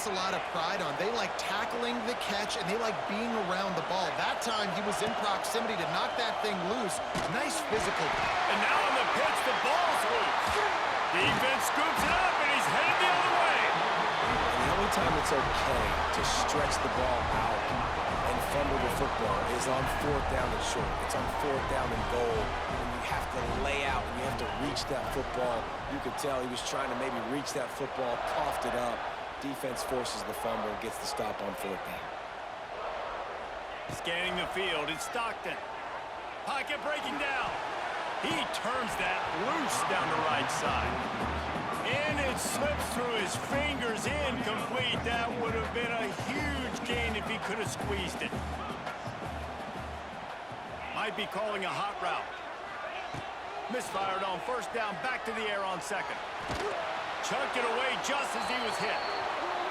takes a lot of pride on. They like tackling the catch, and they like being around the ball. That time, he was in proximity to knock that thing loose. Nice physical. And now on the pitch, the ball's loose. Defense scoops it up, and he's headed the other way. And the only time it's okay to stretch the ball out and fumble the football is on 4th down and short. It's on 4th down and goal. When you have to lay out and you have to reach that football, you could tell he was trying to maybe reach that football, coughed it up. Defense forces the fumble, gets the stop on 4th down. Scanning the field, it's Stockton. Pocket breaking down. He turns that loose down the right side. And it slips through his fingers, incomplete. That would have been a huge gain if he could have squeezed it. Might be calling a hot route. Misfired on 1st down, back to the air on 2nd. Chucked it away just as he was hit.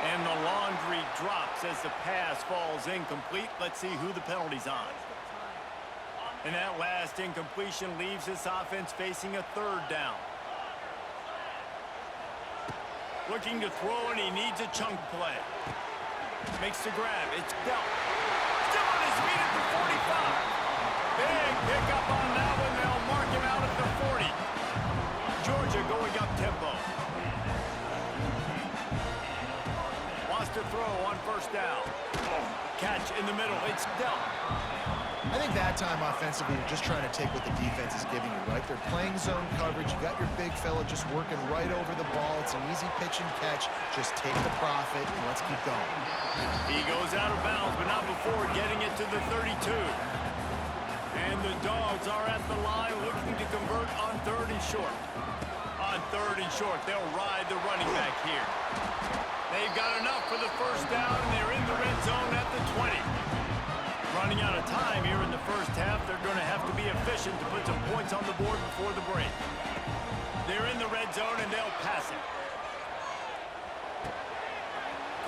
And the laundry drops as the pass falls incomplete. Let's see who the penalty's on. And that last incompletion leaves this offense facing a 3rd down. Looking to throw, and he needs a chunk play. Makes the grab. It's dealt. Still on his feet at the 45. Big pickup on that one. They'll mark him out at the 40. Georgia going up tempo. Wants to throw on 1st down. Catch in the middle. It's dealt. I think that time offensively, you're just trying to take what the defense is giving you, right? They're playing zone coverage. You got your big fella just working right over the ball. It's an easy pitch and catch. Just take the profit and let's keep going. He goes out of bounds, but not before getting it to the 32. And the Dogs are at the line looking to convert on 3rd and short. On 3rd and short, they'll ride the running back here. They've got enough for the 1st down, and they're in the red zone at the 20. Running out of time here in the 1st half. They're going to have to be efficient to put some points on the board before the break. They're in the red zone, and they'll pass it.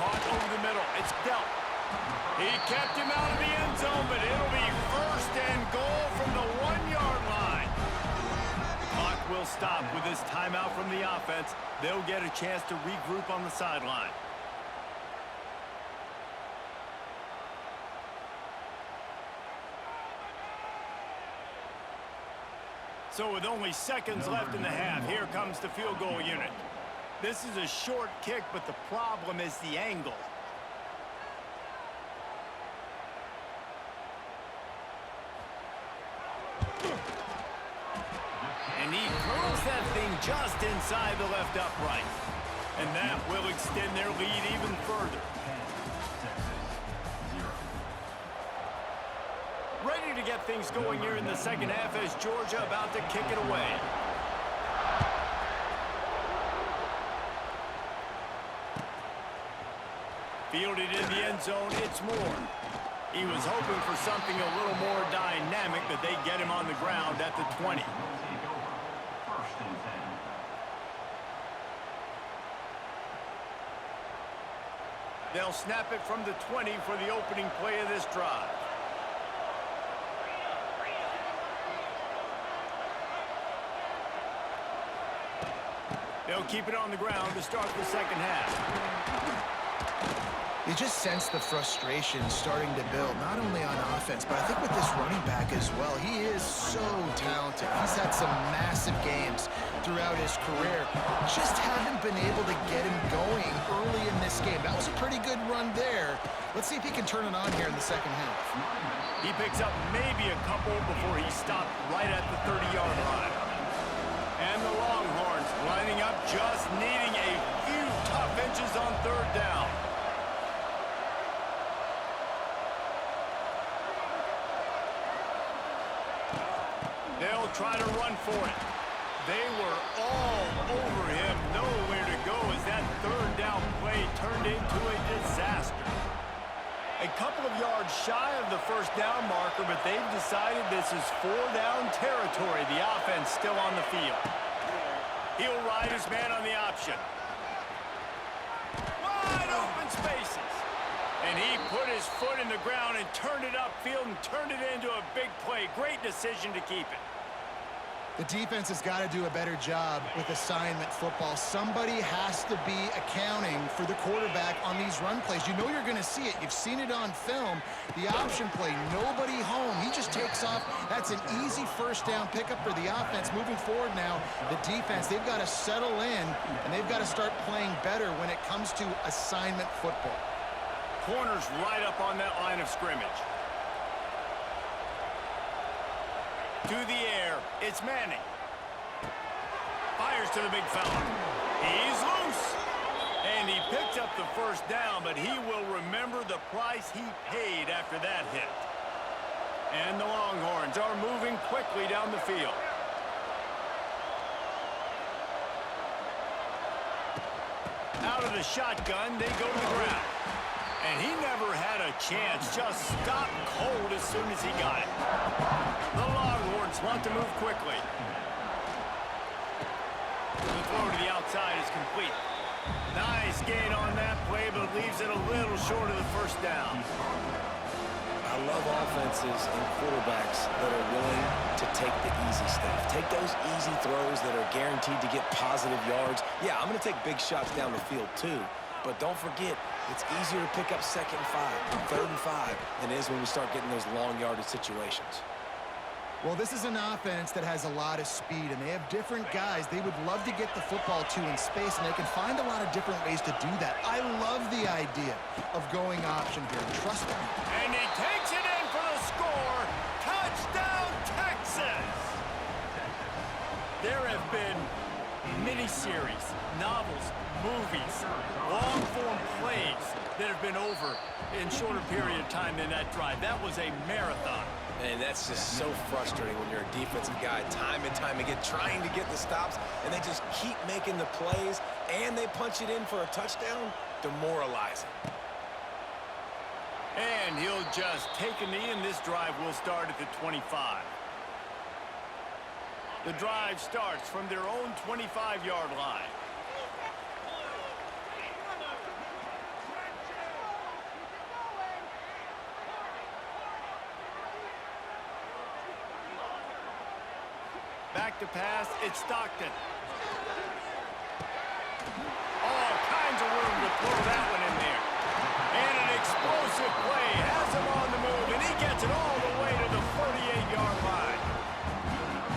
Caught over the middle. It's dealt. He kept him out of the end zone, but it'll be 1st and goal from the 1-yard line. The clock will stop with this timeout from the offense. They'll get a chance to regroup on the sideline. So with only seconds left in the half, here comes the field goal unit. This is a short kick, but the problem is the angle. And he curls that thing just inside the left upright. And that will extend their lead even further. Ready to get things going here in the 2nd half as Georgia about to kick it away. Fielded in the end zone, it's Moore. He was hoping for something a little more dynamic, but they get him on the ground at the 20. They'll snap it from the 20 for the opening play of this drive. They'll keep it on the ground to start the 2nd half. You just sense the frustration starting to build, not only on offense, but I think with this running back as well. He is so talented. He's had some massive games throughout his career. Just haven't been able to get him going early in this game. That was a pretty good run there. Let's see if he can turn it on here in the 2nd half. He picks up maybe a couple before he stopped right at the 30-yard line. And the Longhorns lining up, just needing a few tough inches on 3rd down. They'll try to run for it. They were all over him, nowhere to go as that 3rd down play turned into a disaster. A couple of yards shy of the 1st down marker, but they've decided this is 4-down territory. The offense still on the field. He'll ride his man on the option. Wide open spaces. And he put his foot in the ground and turned it upfield and turned it into a big play. Great decision to keep it. The defense has got to do a better job with assignment football. Somebody has to be accounting for the quarterback on these run plays. You know you're going to see it. You've seen it on film. The option play, nobody home. He just takes off. That's an easy first down pickup for the offense. Moving forward now, the defense, they've got to settle in, and they've got to start playing better when it comes to assignment football. Corner's right up on that line of scrimmage. To the air, it's Manning. Fires to the big fella. He's loose. And he picked up the first down, but he will remember the price he paid after that hit. And the Longhorns are moving quickly down the field. Out of the shotgun, they go to the ground. And he never had a chance, just stopped cold as soon as he got it. The Longhorns want to move quickly. The throw to the outside is complete. Nice gain on that play, but leaves it a little short of the first down. I love offenses and quarterbacks that are willing to take the easy stuff. Take those easy throws that are guaranteed to get positive yards. Yeah, I'm going to take big shots down the field too. But don't forget, it's easier to pick up 2nd and 5, 3rd and 5 than it is when we start getting those long yardage situations. Well, this is an offense that has a lot of speed, and they have different guys they would love to get the football to in space, and they can find a lot of different ways to do that. I love the idea of going option here. Trust me. And he takes it in for the score. Touchdown, Texas! There have been miniseries, novels, movies, long-form plays that have been over in shorter period of time than that drive. That was a marathon. And that's just so frustrating when you're a defensive guy, time and time again, trying to get the stops, and they just keep making the plays, and they punch it in for a touchdown. Demoralizing. And he'll just take a knee, and this drive will start at the 25. The drive starts from their own 25-yard line. Back to pass, it's Stockton. All kinds of room to throw that one in there. And an explosive play has him on the move, and he gets it all the way to the 48-yard line.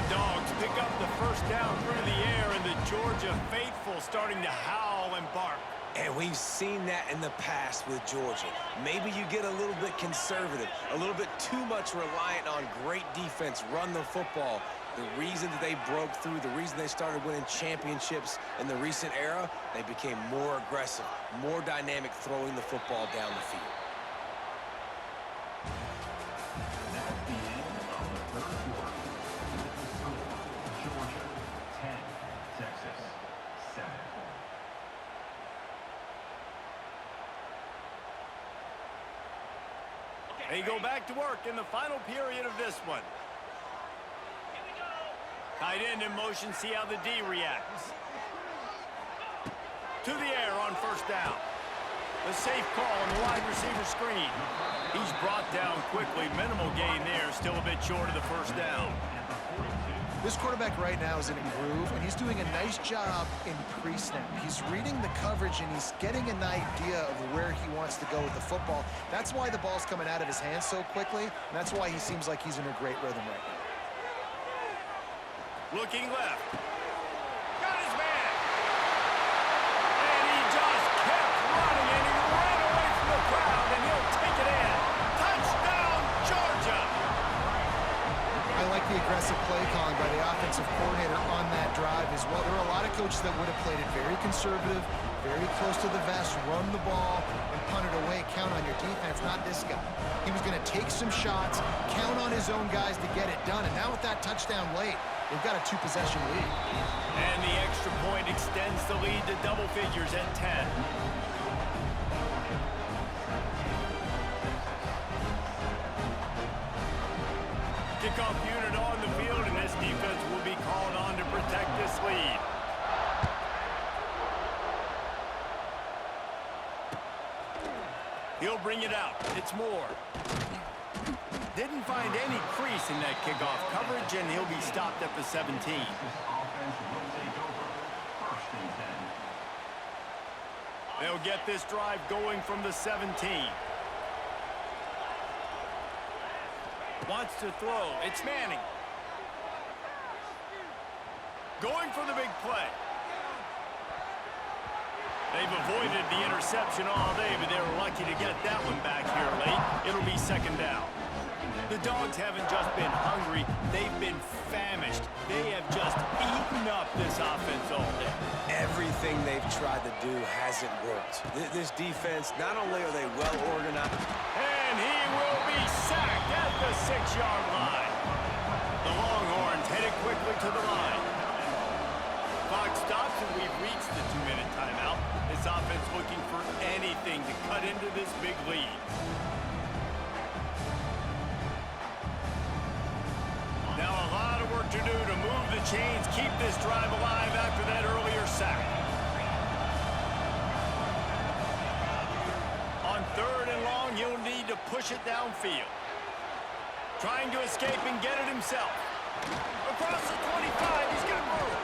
Dogs pick up the first down through the air, and the Georgia faithful starting to howl and bark. And we've seen that in the past with Georgia. Maybe you get a little bit conservative, a little bit too much reliant on great defense, run the football. The reason that they broke through, the reason they started winning championships in the recent era, they became more aggressive, more dynamic throwing the football down the field. That's the end of the third quarter. This is the score. Georgia 10, Texas 7. They go back to work in the final period of this one. Tight end in motion, see how the D reacts. To the air on first down. The safe call on the wide receiver screen. He's brought down quickly. Minimal gain there, still a bit short of the first down. This quarterback right now is in a groove, and he's doing a nice job in pre-snap. He's reading the coverage, and he's getting an idea of where he wants to go with the football. That's why the ball's coming out of his hands so quickly, and that's why he seems like he's in a great rhythm right now. Looking left. Got his man. And he just kept running, and he ran away from the crowd, and he'll take it in. Touchdown, Georgia. I like the aggressive play calling by the offensive coordinator on that drive as well. There are a lot of coaches that would have played it very conservative, very close to the vest, run the ball, and punt it away. Count on your defense, not this guy. He was going to take some shots, count on his own guys to get it done, and now with that touchdown late, they've got a 2-possession lead. And the extra point extends the lead to double figures at 10. Kickoff unit on the field, and this defense will be called on to protect this lead. He'll bring it out. It's Moore. Didn't find any crease in that kickoff coverage, and he'll be stopped at the 17. This offense will take over. First and 10. They'll get this drive going from the 17. Wants to throw. It's Manning. Going for the big play. They've avoided the interception all day, but they were lucky to get that one back here late. It'll be second down. The Dogs haven't just been hungry, they've been famished. They have just eaten up this offense all day. Everything they've tried to do hasn't worked. This defense, not only are they well organized, And he will be sacked at the 6-yard line. The Longhorns headed quickly to the line. Clock stops and we've reached the 2-minute timeout. This offense looking for anything to cut into this big lead. Now a lot of work to do to move the chains, keep this drive alive after that earlier sack. On 3rd and long, he'll need to push it downfield. Trying to escape and get it himself. Across the 25, he's got room.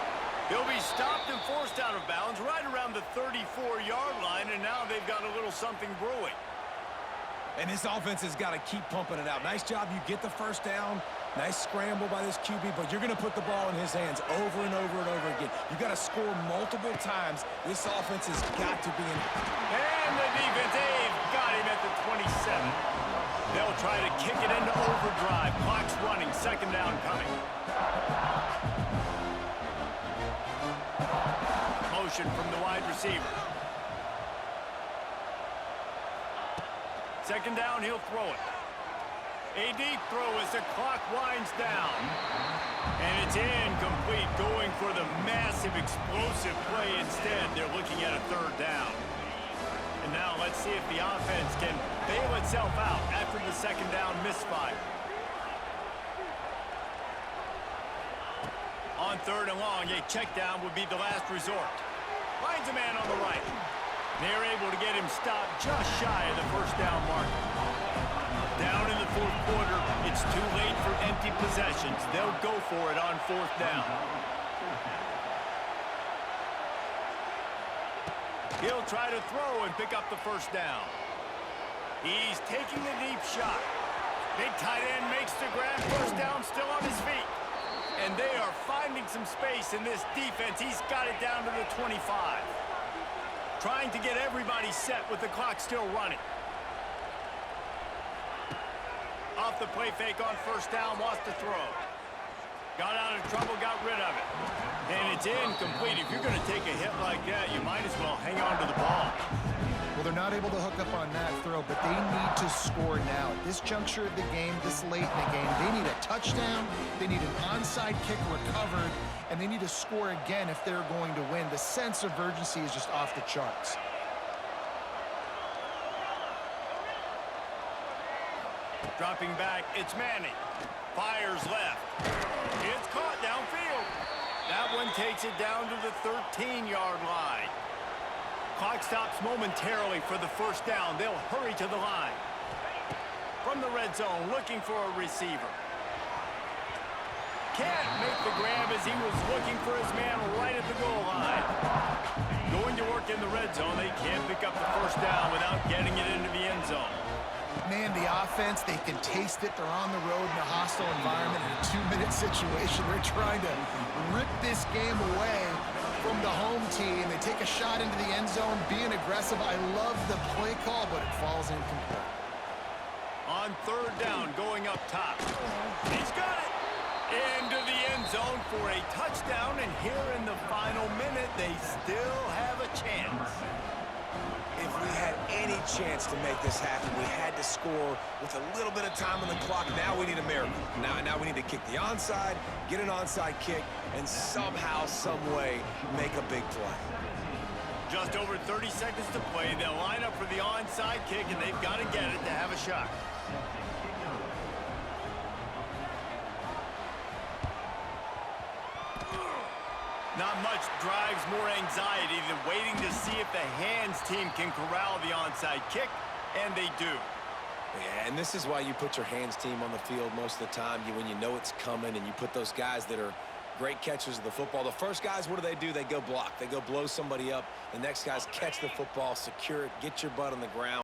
He'll be stopped and forced out of bounds right around the 34-yard line, and now they've got a little something brewing. and this offense has got to keep pumping it out. Nice job, you get the first down. Nice scramble by this QB, but you're going to put the ball in his hands over and over and over again. You got to score multiple times. This offense has got to be in. And the defense, they've got him at the 27. They'll try to kick it into overdrive. Clock's running, second down coming. Motion from the wide receiver. Second down, he'll throw it. A deep throw as the clock winds down. And it's incomplete, going for the massive explosive play instead. They're looking at a third down. And now let's see if the offense can bail itself out after the second down misfire. On third and long, a check down would be the last resort. Finds a man on the right. They're able to get him stopped just shy of the first down mark. Down in the fourth quarter, it's too late for empty possessions. They'll go for it on fourth down. He'll try to throw and pick up the first down. He's taking the deep shot. Big tight end makes the grab. First down, still on his feet. And they are finding some space in this defense. He's got it down to the 25. Trying to get everybody set with the clock still running. Off the play fake on first down, wants to throw. Got out of trouble, got rid of it. And it's incomplete. If you're going to take a hit like that, you might as well hang on to the ball. Well, they're not able to hook up on that throw, but they need to score now. At this juncture of the game, this late in the game, they need a touchdown, they need an onside kick recovered, and they need to score again if they're going to win. The sense of urgency is just off the charts. Dropping back, it's Manning. Fires left. It's caught downfield. That one takes it down to the 13-yard line. Clock stops momentarily for the first down. They'll hurry to the line. From the red zone, looking for a receiver. Can't make the grab as he was looking for his man right at the goal line. Going to work in the red zone, they can't pick up the first down without getting it into the end zone. Man, the offense, they can taste it. They're on the road in a hostile environment in a 2-minute situation. They're trying to rip this game away from the home team. They take a shot into the end zone, being aggressive. I love the play call, but it falls incomplete. On third down, going up top. He's got it. Into the end zone for a touchdown, and here in the final minute, they still have a chance. If we had any chance to make this happen, we had to score with a little bit of time on the clock. Now we need a miracle. Now we need to kick the onside, get an onside kick, and somehow, some way, make a big play. Just over 30 seconds to play. They'll line up for the onside kick, and they've got to get it to have a shot. Not much drives more anxiety than waiting to see if the hands team can corral the onside kick, and they do. Yeah, and this is why you put your hands team on the field most of the time. When you know it's coming, and you put those guys that are great catchers of the football. The first guys, what do? They go block. They go blow somebody up. The next guys catch the football, secure it, get your butt on the ground.